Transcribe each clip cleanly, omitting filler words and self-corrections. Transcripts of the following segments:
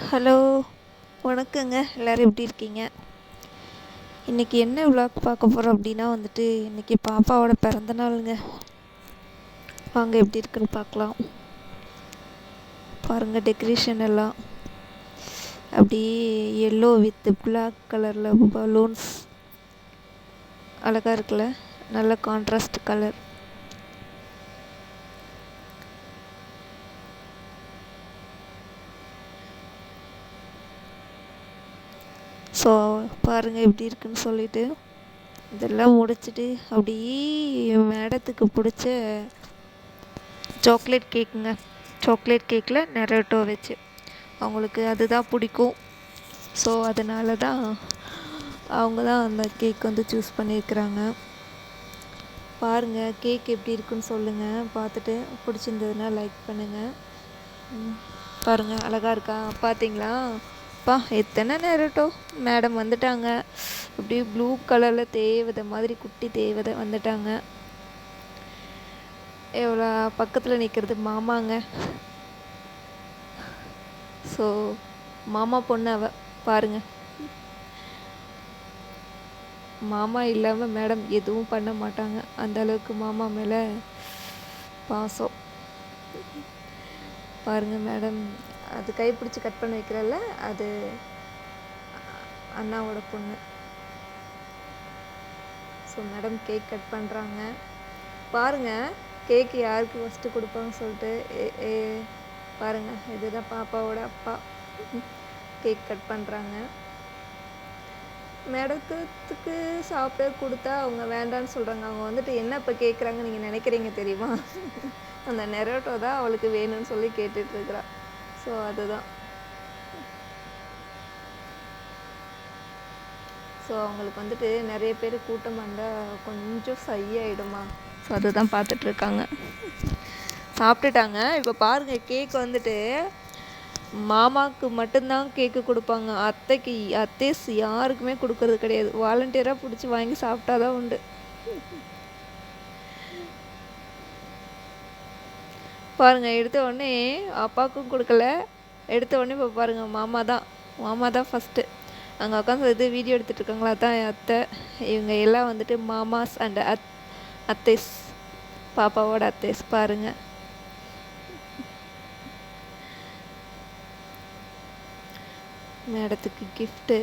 Hello, வணக்கங்க. எல்லோரும் எப்படி இருக்கீங்க? இன்றைக்கி என்ன விளாக் பார்க்க போகிறோம் அப்படின்னா வந்துட்டு இன்றைக்கி பாப்பாவோட பிறந்த நாளுங்க. வாங்க எப்படி இருக்குன்னு பார்க்கலாம். பாருங்கள், டெக்கரேஷன் எல்லாம் அப்படியே எல்லோ வித் பிளாக் கலரில் பலூன்ஸ் அழகாக இருக்குல்ல, நல்ல கான்ட்ராஸ்ட் கலர். ஸோ பாருங்கள் எப்படி இருக்குன்னு சொல்லிவிட்டு இதெல்லாம் முடிச்சுட்டு அப்படியே மேடத்துக்கு பிடிச்ச சாக்லேட் கேக்குங்க. சாக்லேட் கேக்கில் நெரோட்டோ வச்சு அவங்களுக்கு அதுதான் பிடிக்கும். ஸோ அதனால தான் அவங்க தான் அந்த கேக் வந்து சூஸ் பண்ணியிருக்கிறாங்க. பாருங்கள் கேக் எப்படி இருக்குன்னு சொல்லுங்கள். பார்த்துட்டு பிடிச்சிருந்ததுன்னா லைக் பண்ணுங்கள். பாருங்கள் அழகாக இருக்கா? பார்த்தீங்களா? அப்பா எத்தனை நெரோட்டோ! மேடம் வந்துட்டாங்க. அப்படியே ப்ளூ கலரில் தேவதை மாதிரி குட்டி தேவதை வந்துட்டாங்க. எவ்வளோ பக்கத்தில் நிற்கிறது மாமாங்க. ஸோ மாமா பொண்ணு அவ பாருங்கள். மாமா இல்லாமல் மேடம் எதுவும் பண்ண மாட்டாங்க. அந்த அளவுக்கு மாமா மேலே பாசம். பாருங்கள் மேடம் அது கைப்பிடிச்சி கட் பண்ண வைக்கிறல்ல, அது அண்ணாவோட பொண்ணு. ஸோ மேடம் கேக் கட் பண்ணுறாங்க. பாருங்கள் கேக் யாருக்கு ஃபஸ்ட்டு கொடுப்பாங்கன்னு சொல்லிட்டு பாருங்கள், இதுதான் பாப்பாவோட அப்பா. கேக் கட் பண்ணுறாங்க. மேடத்துக்கு சாப்பிட கொடுத்தா அவங்க வேண்டான்னு சொல்கிறாங்க. அவங்க வந்துட்டு என்ன இப்போ கேட்குறாங்க நீங்கள் நினைக்கிறீங்க தெரியுமா? அந்த நெரோட்டோ தான் அவளுக்கு வேணும்னு சொல்லி கேட்டுட்ருக்குறா. ஸோ அதுதான். ஸோ அவங்களுக்கு வந்துட்டு நிறைய பேர் கூட்டம் வந்தால் கொஞ்சம் சையாயிடுமா. ஸோ அதுதான் பார்த்துட்ருக்காங்க. சாப்பிட்டுட்டாங்க. இப்போ பாருங்கள் கேக் வந்துட்டு மாமாவுக்கு மட்டும்தான் கேக்கு கொடுப்பாங்க. அத்தைஸ் யாருக்குமே கொடுக்கறது கிடையாது. வாலண்டியராக பிடிச்சி வாங்கி சாப்பிட்டாதான் உண்டு. பாருங்கள் எடுத்த உடனே அப்பாவுக்கும் கொடுக்கல. எடுத்த உடனே இப்போ பாருங்கள் மாமா தான் ஃபஸ்ட்டு அங்கே உட்காந்து வீடியோ எடுத்துகிட்டு இருக்காங்களா, தான் என் அத்தை. இவங்க எல்லாம் வந்துட்டு மாமாஸ் அண்ட் அத்தைஸ், பாப்பாவோட அத்தைஸ். பாருங்கள் மேடத்துக்கு கிஃப்ட்டு.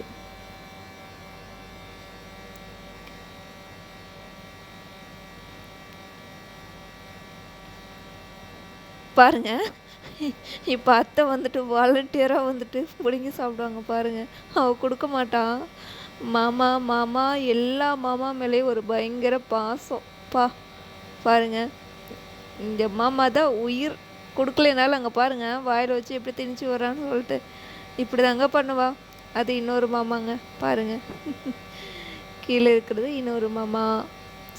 பாருங்கள் இப்போ அத்தை வந்துட்டு வாலண்டியராக வந்துட்டு பிடுங்கி சாப்பிடுவாங்க. பாருங்கள் அவள் கொடுக்க மாட்டான். மாமா எல்லா மாமா மேலேயும் ஒரு பயங்கர பாசம். பாருங்கள் இந்த மாமா தான் உயிர். கொடுக்கலனாலும் அங்கே பாருங்கள் வாயில் வச்சு எப்படி திணிச்சு வரான்னு சொல்லிட்டு இப்படி தாங்க பண்ணுவா. அது இன்னொரு மாமாங்க. பாருங்கள் கீழே இருக்கிறது இன்னொரு மாமா.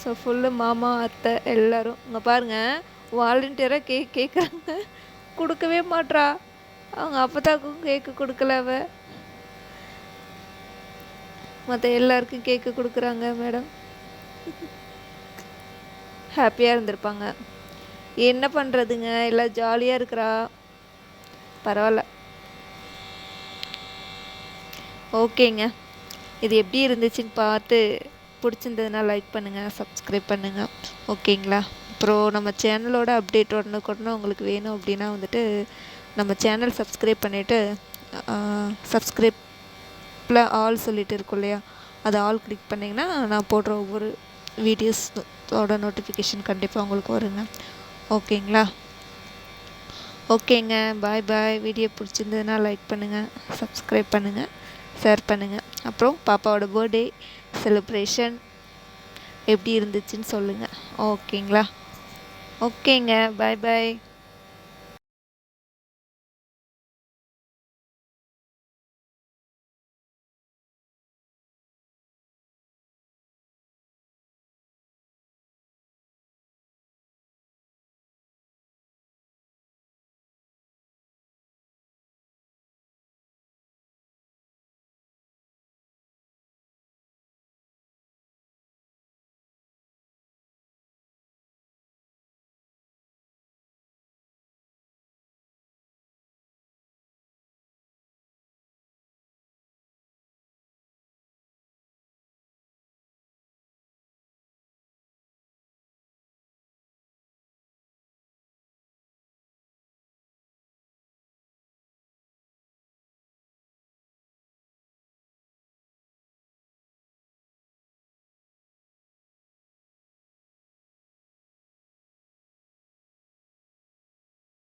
ஸோ ஃபுல்லு மாமா அத்தை எல்லோரும். இங்கே பாருங்கள் வாலண்டியராக கேட்குறாங்க. கொடுக்கவே மாட்றா. அவங்க அப்பத்தாக்கும் கேக்கு கொடுக்கல. அவ மற்ற எல்லாருக்கும் கேக்கு கொடுக்குறாங்க. மேடம் ஹாப்பியாக இருந்திருப்பாங்க. என்ன பண்ணுறதுங்க, எல்லாம் ஜாலியாக இருக்கிறா. பரவாயில்ல. ஓகேங்க, இது எப்படி இருந்துச்சுன்னு பார்த்து பிடிச்சிருந்ததுன்னா லைக் பண்ணுங்கள், சப்ஸ்கிரைப் பண்ணுங்கள். ஓகேங்களா? அப்புறம் நம்ம சேனலோட அப்டேட் உடனுக்குடனே உங்களுக்கு வேணும் அப்படின்னா வந்துட்டு நம்ம சேனல் சப்ஸ்கிரைப் பண்ணிவிட்டு சப்ஸ்கிரைப்பில் ஆல் சொல்லிட்டு இருக்கோம் இல்லையா, அது ஆல் கிளிக் பண்ணிங்கன்னா நான் போடுற ஒவ்வொரு வீடியோஸோட நோட்டிஃபிகேஷன் கண்டிப்பாக உங்களுக்கு வருங்க. ஓகேங்களா? ஓகேங்க, பாய். வீடியோ பிடிச்சிருந்ததுன்னா லைக் பண்ணுங்கள், சப்ஸ்கிரைப் பண்ணுங்கள், ஷேர் பண்ணுங்கள். அப்புறம் பாப்பாவோட பர்த்டே செலிப்ரேஷன் எப்படி இருந்துச்சுன்னு சொல்லுங்கள். ஓகேங்களா? ஓகேங்க, பாய்.